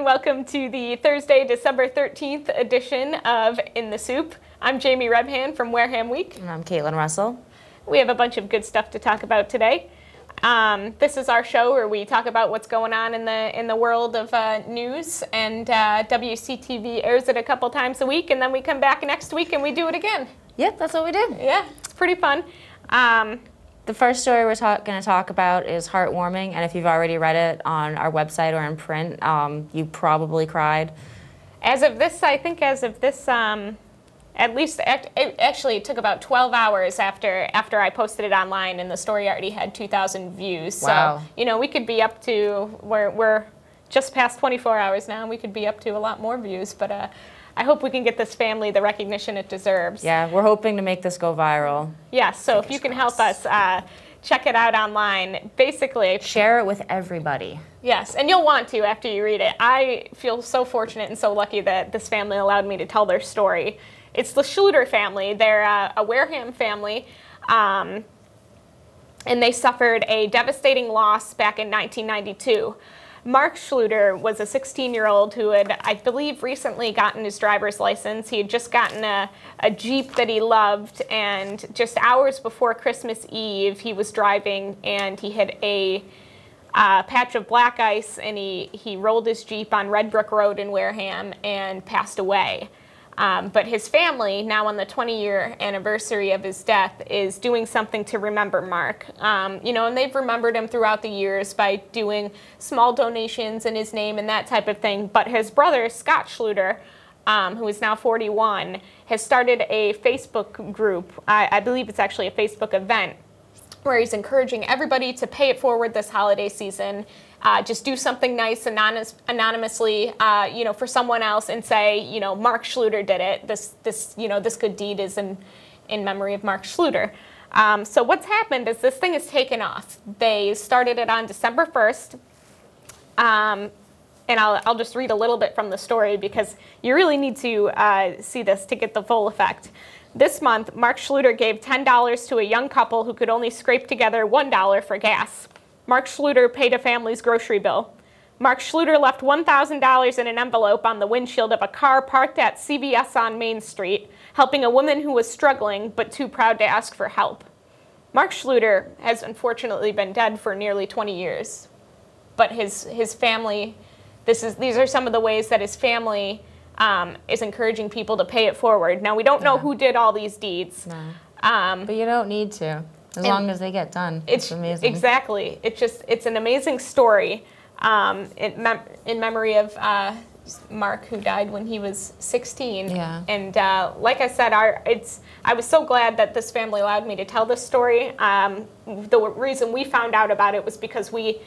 and welcome to the Thursday, December 13th edition of In the Soup. I'm Jamie Rebhan from Wareham Week. And I'm Caitlin Russell. We have a bunch of good stuff to talk about today. This is our show where we talk about what's going on in the world of news, and WCTV airs it a couple times a week, and then we come back next week and we do it again. Yep, that's what we do. Yeah, it's pretty fun. The first story we're going to talk about is heartwarming, and if you've already read it on our website or in print, you probably cried. At least, actually, it took about 12 hours after I posted it online, and the story already had 2,000 views. Wow. So, you know, we could be up to, we're just past 24 hours now, and we could be up to a lot more views, but I hope we can get this family the recognition it deserves. Yeah, we're hoping to make this go viral. Yeah, so if you can help us, check it out online. Basically, share it with everybody. Yes, and you'll want to after you read it. I feel so fortunate and so lucky that this family allowed me to tell their story. It's the Schluter family. They're a Wareham family, and they suffered a devastating loss back in 1992. Mark Schluter was a 16-year-old who had, I believe, recently gotten his driver's license. He had just gotten a Jeep that he loved, and just hours before Christmas Eve, he was driving, and he hit a patch of black ice, and he rolled his Jeep on Red Brook Road in Wareham and passed away. But his family, now on the 20-year anniversary of his death, is doing something to remember Mark. You know, and they've remembered him throughout the years by doing small donations in his name and that type of thing. But his brother, Scott Schluter, who is now 41, has started a Facebook group. I believe it's actually a Facebook event where he's encouraging everybody to pay it forward this holiday season. Just do something nice anonymously, you know, for someone else, and say, you know, Mark Schluter did it. This good deed is in memory of Mark Schluter. So what's happened is this thing has taken off. They started it on December 1st, and I'll just read a little bit from the story because you really need to see this to get the full effect. This month, Mark Schluter gave $10 to a young couple who could only scrape together $1 for gas. Mark Schluter paid a family's grocery bill. Mark Schluter left $1,000 in an envelope on the windshield of a car parked at CVS on Main Street, helping a woman who was struggling but too proud to ask for help. Mark Schluter has unfortunately been dead for nearly 20 years, but his family, these are some of the ways that his family is encouraging people to pay it forward. Now, we don't know who did all these deeds. No. But you don't need to. As long as they get done. It's amazing. Exactly. It's an amazing story in memory of Mark, who died when he was 16. Yeah. And like I said, I was so glad that this family allowed me to tell this story. The reason we found out about it was because we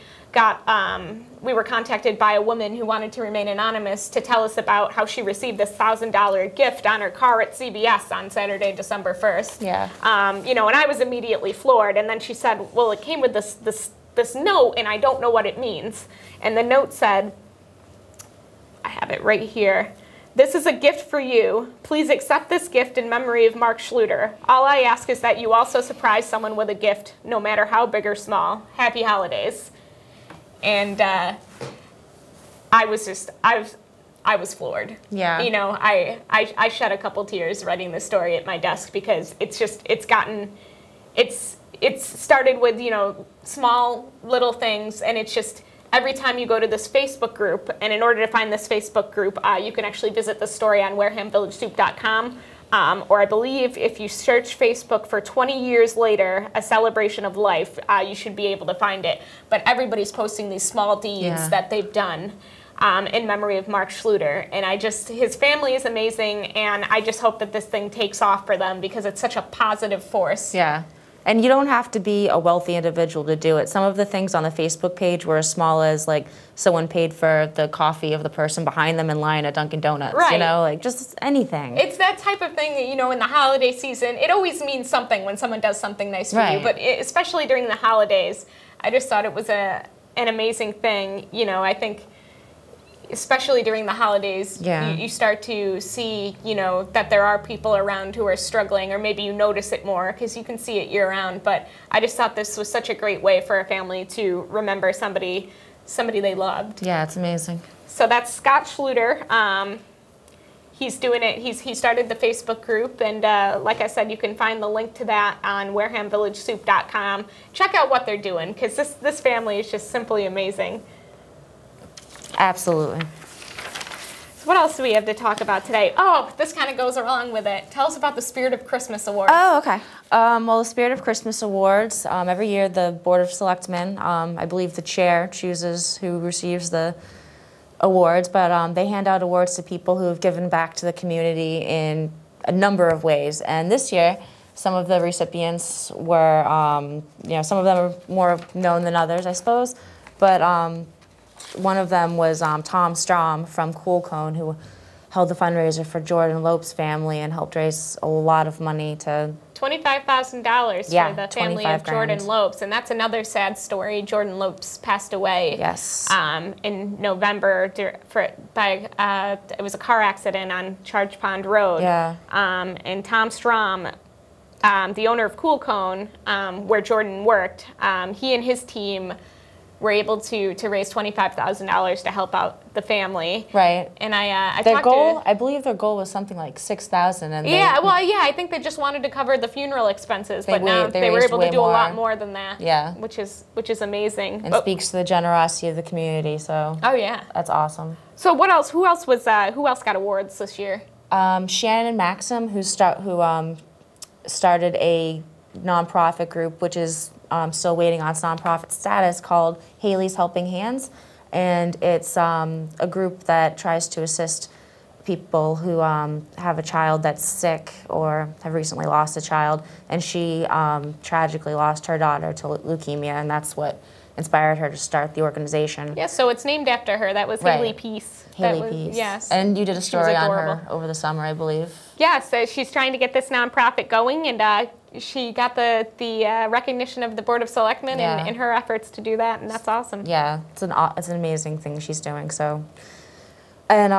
were contacted by a woman who wanted to remain anonymous to tell us about how she received this $1,000 gift on her car at CVS on Saturday, December 1st. Yeah. You know, and I was immediately floored. And then she said, well, it came with this note, and I don't know what it means. And the note said, I have it right here. This is a gift for you. Please accept this gift in memory of Mark Schluter. All I ask is that you also surprise someone with a gift, no matter how big or small. Happy holidays. And I was floored. Yeah. You know, I shed a couple tears writing this story at my desk because it's started with, you know, small little things, and it's just every time you go to this Facebook group, and in order to find this Facebook group, you can actually visit the story on WarehamVillageSoup.com. Or I believe if you search Facebook for 20 years later, a celebration of life, you should be able to find it. But everybody's posting these small deeds that they've done in memory of Mark Schluter. And his family is amazing, and I just hope that this thing takes off for them because it's such a positive force. Yeah. And you don't have to be a wealthy individual to do it. Some of the things on the Facebook page were as small as, like, someone paid for the coffee of the person behind them in line at Dunkin' Donuts. Right. You know, like, just anything. It's that type of thing that, you know, in the holiday season, it always means something when someone does something nice for you. But especially during the holidays, I just thought it was an amazing thing. You know, I think especially during the holidays, you start to see, you know, that there are people around who are struggling, or maybe you notice it more because you can see it year-round. But I just thought this was such a great way for a family to remember somebody they loved. Yeah, it's amazing. So that's Scott Schluter. He's doing it. He started the Facebook group, and like I said, you can find the link to that on WarehamVillageSoup.com. Check out what they're doing, because this family is just simply amazing. Absolutely. So what else do we have to talk about today? Oh, this kind of goes along with it. Tell us about the Spirit of Christmas Awards. Oh, okay. Well, the Spirit of Christmas Awards, every year the Board of Selectmen, I believe the chair chooses who receives the awards, but they hand out awards to people who have given back to the community in a number of ways. And this year, some of the recipients were, some of them are more known than others, I suppose. But one of them was Tom Strom from Cool Cone, who held the fundraiser for Jordan Lope's family and helped raise a lot of money to $25,000 for the family of Jordan Lopes, and that's another sad story. Jordan Lopes passed away. Yes. In November it was a car accident on Charge Pond Road. Yeah. And Tom Strom, the owner of Cool Cone, where Jordan worked, he and his team were able to raise $25,000 to help out the family. Right. And I their goal, I believe their goal was something like $6,000. And I think they just wanted to cover the funeral expenses, but now they were able to do a lot more than that. Yeah. Which is amazing. And speaks to the generosity of the community. So. Oh yeah. That's awesome. So what else? Who else got awards this year? Shannon Maxim, who started a nonprofit group, which is still waiting on its nonprofit status, called Haley's Helping Hands, and it's a group that tries to assist people who have a child that's sick or have recently lost a child, and she tragically lost her daughter to leukemia, and that's what inspired her to start the organization. Yeah, so it's named after her. That was Haley Peace. Haley Peace. Yes. And you did a story on her over the summer, I believe. Yeah, so she's trying to get this nonprofit going, and she got the recognition of the Board of Selectmen in her efforts to do that, and that's awesome. Yeah, it's an amazing thing she's doing. So, and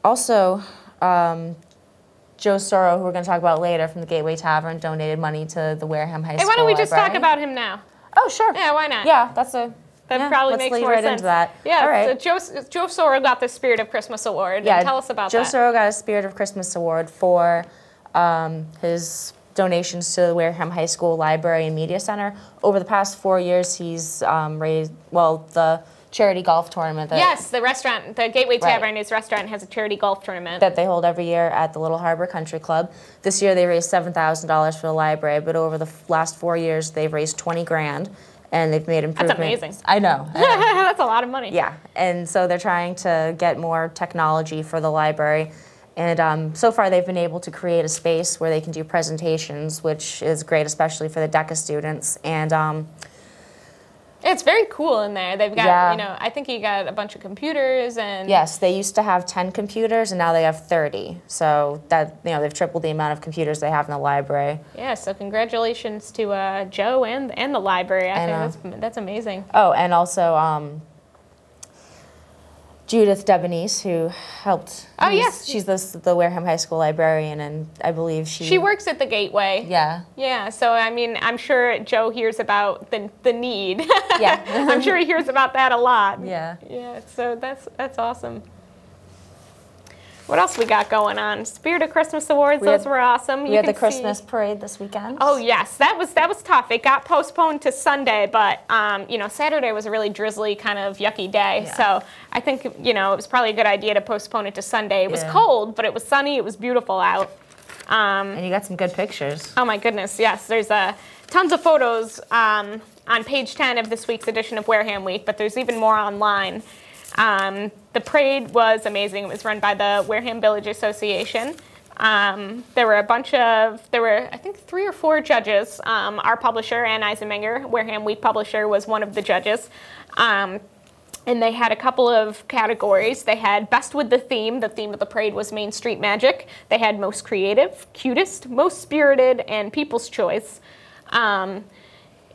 also, Joe Soro, who we're going to talk about later from the Gateway Tavern, donated money to the Wareham High School. Hey, why don't we just library. talk about him now? Oh, sure. Yeah, why not? Yeah, that probably makes more sense. Into that. Yeah, all right. So Joe Soro got the Spirit of Christmas Award. Yeah, tell us about that. Joe Soro got a Spirit of Christmas Award for his donations to the Wareham High School Library and Media Center. Over the past 4 years, he's raised, the charity golf tournament. Yes, the restaurant, the Gateway Tavern, his restaurant has a charity golf tournament. That they hold every year at the Little Harbor Country Club. This year they raised $7,000 for the library, but over the last 4 years they've raised $20,000. And they've made improvements. That's amazing. I know. That's a lot of money. Yeah, and so they're trying to get more technology for the library. And so far they've been able to create a space where they can do presentations, which is great, especially for the DECA students. And it's very cool in there. They've got, I think you got a bunch of computers and... Yes, they used to have 10 computers, and now they have 30. So that, they've tripled the amount of computers they have in the library. Yeah, so congratulations to Joe and the library. I think that's amazing. Oh, and also Judith Debonese, who helped. Oh, yes. She's the Wareham High School librarian, and I believe she works at the Gateway. Yeah. Yeah, so, I mean, I'm sure Joe hears about the need. Yeah. I'm sure he hears about that a lot. Yeah. Yeah, so that's awesome. What else we got going on? Spirit of Christmas Awards, those were awesome. We had the Christmas parade this weekend. Oh yes, that was tough. It got postponed to Sunday, but Saturday was a really drizzly kind of yucky day. Yeah. So I think it was probably a good idea to postpone it to Sunday. It was cold, but it was sunny. It was beautiful out. And you got some good pictures. Oh my goodness, yes. There's tons of photos on page 10 of this week's edition of Wareham Week, but there's even more online. The parade was amazing. It was run by the Wareham Village Association. There were I think 3 or 4 judges. Our publisher, Ann Eisenmenger, Wareham Week publisher, was one of the judges. And they had a couple of categories. They had Best with the Theme. The theme of the parade was Main Street Magic. They had Most Creative, Cutest, Most Spirited, and People's Choice.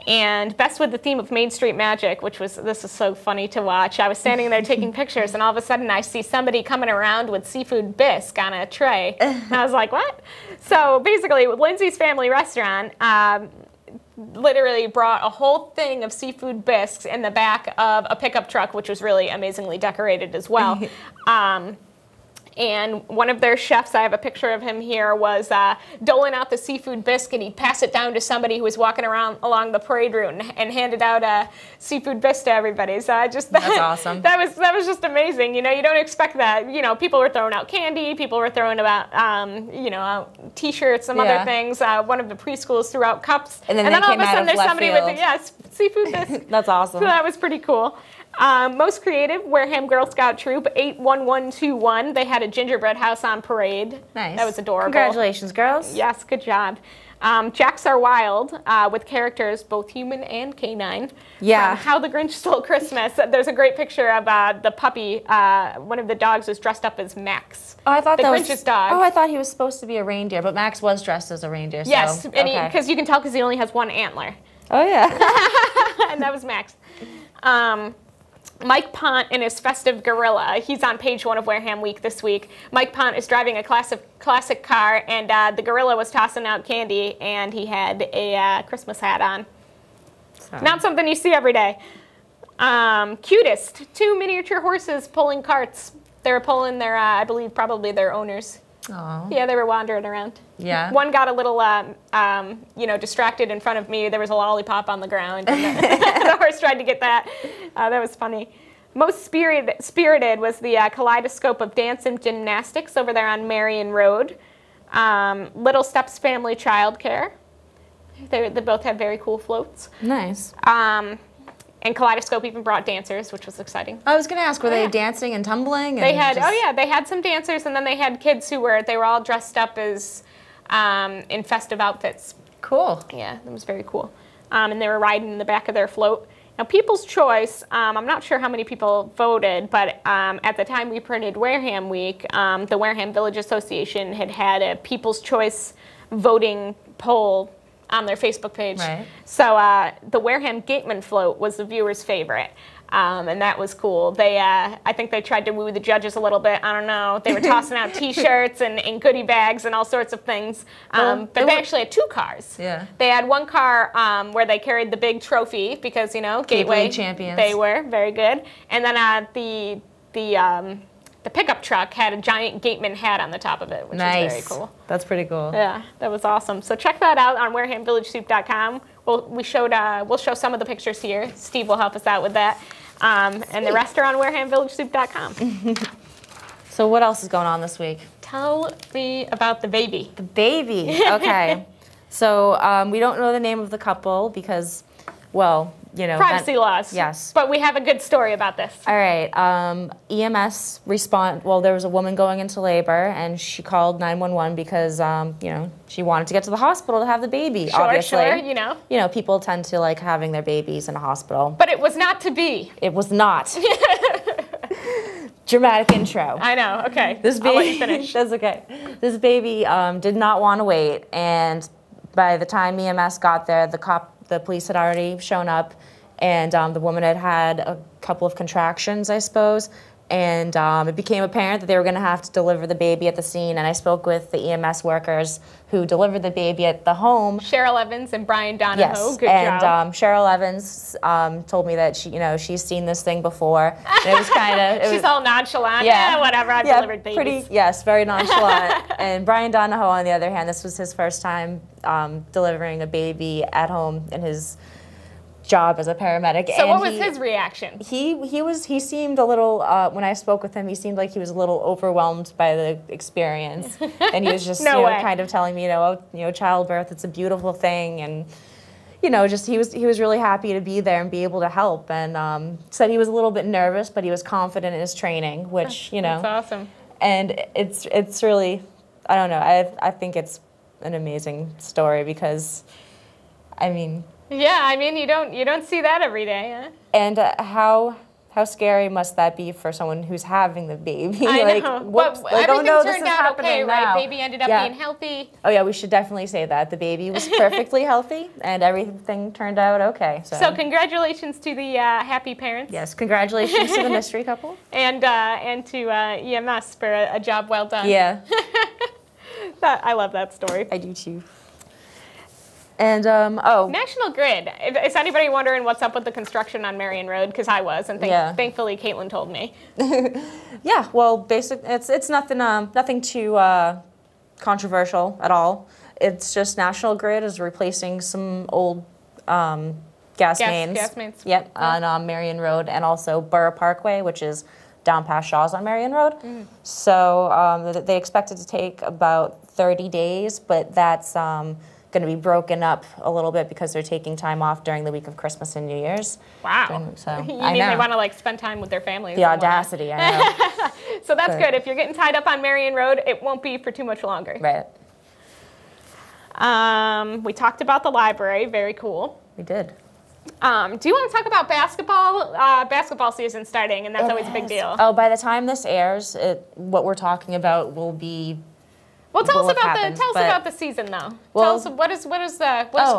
And Best with the Theme of Main Street Magic, this is so funny to watch. I was standing there taking pictures, and all of a sudden I see somebody coming around with seafood bisque on a tray. And I was like, what? So basically, with Lindsay's Family Restaurant, literally brought a whole thing of seafood bisques in the back of a pickup truck, which was really amazingly decorated as well. And one of their chefs, I have a picture of him here, was doling out the seafood bisque, and he'd pass it down to somebody who was walking around along the parade route and handed out a seafood bisque to everybody. So that's awesome. That was just amazing. You know, you don't expect that. You know, people were throwing out candy, people were throwing out out T-shirts, some other things. One of the preschools threw out cups, and then all of a sudden there's somebody with seafood bisque. That's awesome. So that was pretty cool. Most creative, Wareham Girl Scout Troop 81121. They had a gingerbread house on parade. Nice. That was adorable. Congratulations, girls. Yes, good job. Jacks Are Wild, with characters both human and canine. Yeah. From How the Grinch Stole Christmas. There's a great picture of the puppy. One of the dogs was dressed up as Max. Oh, I thought the that Grinch's was dog. Oh, I thought he was supposed to be a reindeer, but Max was dressed as a reindeer. So, yes, and okay. because you can tell because he only has one antler. Oh yeah. And that was Max. Mike Pont in his festive gorilla. He's on page 1 of Wareham Week this week. Mike Pont is driving a classic car, and the gorilla was tossing out candy, and he had a Christmas hat on. So. Not something you see every day. Cutest, 2 miniature horses pulling carts. They were pulling their, I believe, probably their owners. Aww. Yeah, they were wandering around. Yeah. One got a little, distracted in front of me. There was a lollipop on the ground, and the horse tried to get that. That was funny. Most spirited was the Kaleidoscope of Dance and Gymnastics over there on Marion Road. Little Steps Family Childcare. They both had very cool floats. Nice. And Kaleidoscope even brought dancers, which was exciting. I was going to ask, were they dancing and tumbling? And they had, they had some dancers, and then they had kids who were all dressed up as in festive outfits. Cool. Yeah, that was very cool. And they were riding in the back of their float. Now, People's Choice, I'm not sure how many people voted, but at the time we printed Wareham Week, the Wareham Village Association had a People's Choice voting poll on their Facebook page. Right. So the Wareham Gateman float was the viewers' favorite. And that was cool. They, I think they tried to woo the judges a little bit. I don't know. They were tossing out T-shirts and goodie bags and all sorts of things. But they actually had 2 cars. Yeah. They had one car where they carried the big trophy because, Gateway champions. They were very good. And then the pickup truck had a giant Gateman hat on the top of it, which was very cool. That's pretty cool. Yeah, that was awesome. So check that out on WarehamVillageSoup.com. We'll show some of the pictures here. Steve will help us out with that. And the rest are on WarehamVillageSoup.com. So what else is going on this week? Tell me about the baby. The baby. Okay. So we don't know the name of the couple because, well, privacy laws. Yes. But we have a good story about this. All right. EMS there was a woman going into labor, and she called 911 because, she wanted to get to the hospital to have the baby, obviously. Sure, people tend to like having their babies in a hospital. But it was not to be. It was not. Dramatic intro. I know. Okay. This baby, I'll let you finish. That's okay. This baby did not want to wait, and by the time EMS got there, the police had already shown up, and the woman had a couple of contractions, I suppose, and it became apparent that they were going to have to deliver the baby at the scene, and I spoke with the EMS workers who delivered the baby at the home. Cheryl Evans and Brian Donahoe. Yes, good and job. Cheryl Evans told me that she's seen this thing before. And it was kind of she's all nonchalant. Yeah, whatever. I've delivered babies. Very nonchalant. And Brian Donahoe, on the other hand, this was his first time delivering a baby at home in his job as a paramedic. So what was his reaction? He seemed a little, when I spoke with him, he seemed like he was a little overwhelmed by the experience. And he was just kind of telling me, childbirth, it's a beautiful thing, and he was really happy to be there and be able to help, and said he was a little bit nervous, but he was confident in his training, which That's awesome. And it's really, I don't know, I think it's an amazing story because, yeah, you don't see that every day, huh? And how scary must that be for someone who's having the baby? I know. Whoops, everything this turned is out happening okay, now. right? Baby ended up being healthy. Oh yeah, we should definitely say that. The baby was perfectly healthy, and everything turned out okay. So congratulations to the happy parents. Yes, congratulations to the mystery couple. And to EMS for a job well done. Yeah. I love that story. I do too. And, National Grid. Is anybody wondering what's up with the construction on Marion Road? Because I was, and thankfully Caitlin told me. Yeah, well, it's nothing too controversial at all. It's just National Grid is replacing some old gas mains. Gas mains. Yep, on Marion Road, and also Borough Parkway, which is down past Shaw's on Marion Road. So they expect it to take about 30 days, but that's going to be broken up a little bit because they're taking time off during the week of Christmas and New Year's. Wow. So you mean they want to like spend time with their families? The audacity, I know. So that's good. If you're getting tied up on Marion Road, it won't be for too much longer. Right. We talked about the library. Very cool. We did. Do you want to talk about basketball? Basketball season starting, and that's always a big deal. Oh, by the time this airs, what we're talking about will be. Well, tell us about the season, though. Tell us what does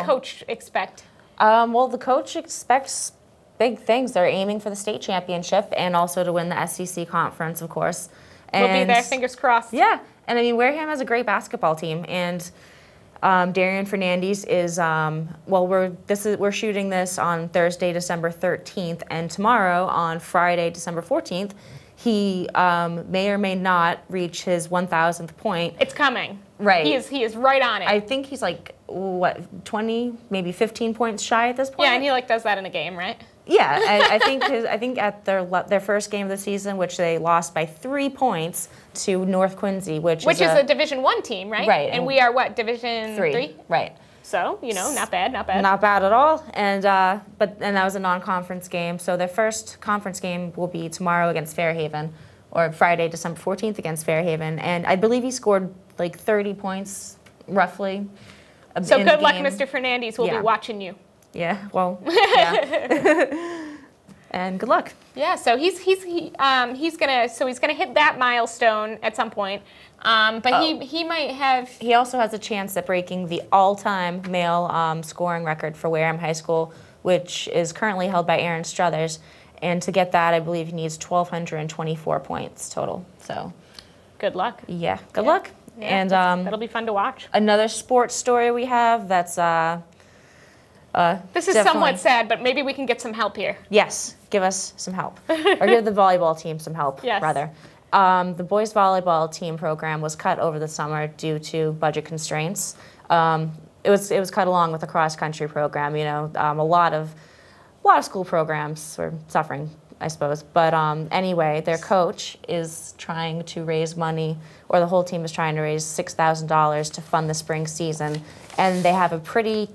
Coach expect? Well, the coach expects big things. They're aiming for the state championship and also to win the SEC conference, of course. And we'll be there, fingers crossed. Yeah, and I mean Wareham has a great basketball team, and Darian Fernandez is we're shooting this on Thursday, December 13th, and tomorrow on Friday, December 14th. He may or may not reach his 1,000th point. It's coming. Right. He is right on it. I think he's like, 20, maybe 15 points shy at this point? Yeah, and he like does that in a game, right? Yeah, I think at their first game of the season, which they lost by 3 points to North Quincy, which is a Division I team, right? Right. And we are what, Division 3? Right. So, not bad, not bad. Not bad at all. And that was a non-conference game. So their first conference game will be tomorrow against Fairhaven, or Friday, December 14th against Fairhaven. And I believe he scored like 30 points, roughly. So good luck, Mr. Fernandez. We'll be watching you. Yeah, well, yeah. And good luck. Yeah, so he's gonna hit that milestone at some point. But he might have. He also has a chance at breaking the all-time male scoring record for Wareham High School, which is currently held by Aaron Struthers. And to get that, I believe he needs 1,224 points total. So, good luck. Yeah, good luck. Yeah, and that'll be fun to watch. Another sports story we have that's. This is somewhat sad, but maybe we can get some help here. Yes, give us some help, or give the volleyball team some help. Yes. Rather. The boys volleyball team program was cut over the summer due to budget constraints. It was cut along with the cross country program. A lot of school programs were suffering, I suppose. But anyway, their coach is trying to raise money, or the whole team is trying to raise $6,000 to fund the spring season, and they have a pretty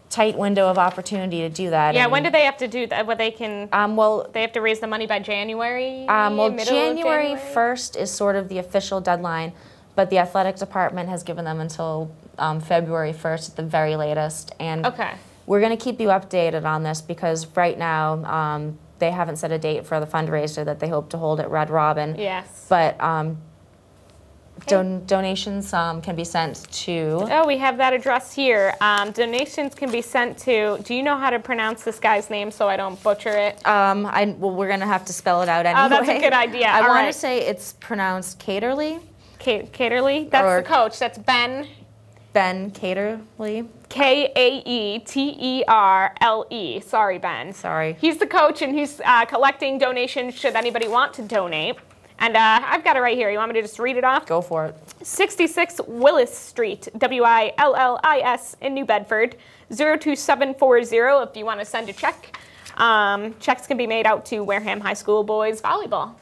tight window of opportunity to do that. Yeah, when do they have to do that? They have to raise the money by January? January 1st is sort of the official deadline, but the athletic department has given them until February 1st at the very latest. And we're going to keep you updated on this because right now they haven't set a date for the fundraiser that they hope to hold at Red Robin. Yes. But donations can be sent to... Oh, we have that address here. Donations can be sent to... Do you know how to pronounce this guy's name so I don't butcher it? We're going to have to be out anyway. Oh, that's a good idea. I want to say it's pronounced Caterly. Caterly? That's the coach. That's Ben. Ben Caterly. Kaeterle. Sorry, Ben. Sorry. He's the coach, and he's collecting donations should anybody want to donate. And I've got it right here. You want me to just read it off? Go for it. 66 Willis Street, Willis, in New Bedford, 02740 if you want to send a check. Checks can be made out to Wareham High School Boys Volleyball.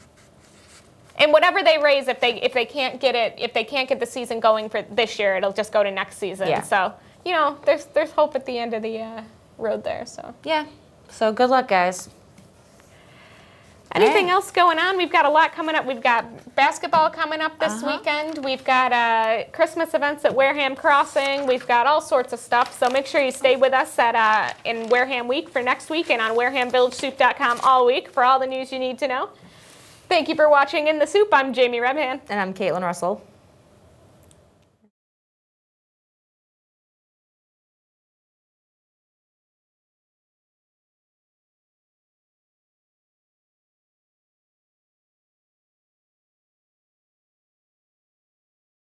And whatever they raise, if they can't get the season going for this year, it'll just go to next season. Yeah. So, there's hope at the end of the road there. So yeah. So good luck, guys. Anything else going on? We've got a lot coming up. We've got basketball coming up this weekend. We've got Christmas events at Wareham Crossing. We've got all sorts of stuff. So make sure you stay with us in Wareham Week for next week and on WarehamVillageSoup.com all week for all the news you need to know. Thank you for watching In the Soup. I'm Jamie Rebhan. And I'm Caitlin Russell.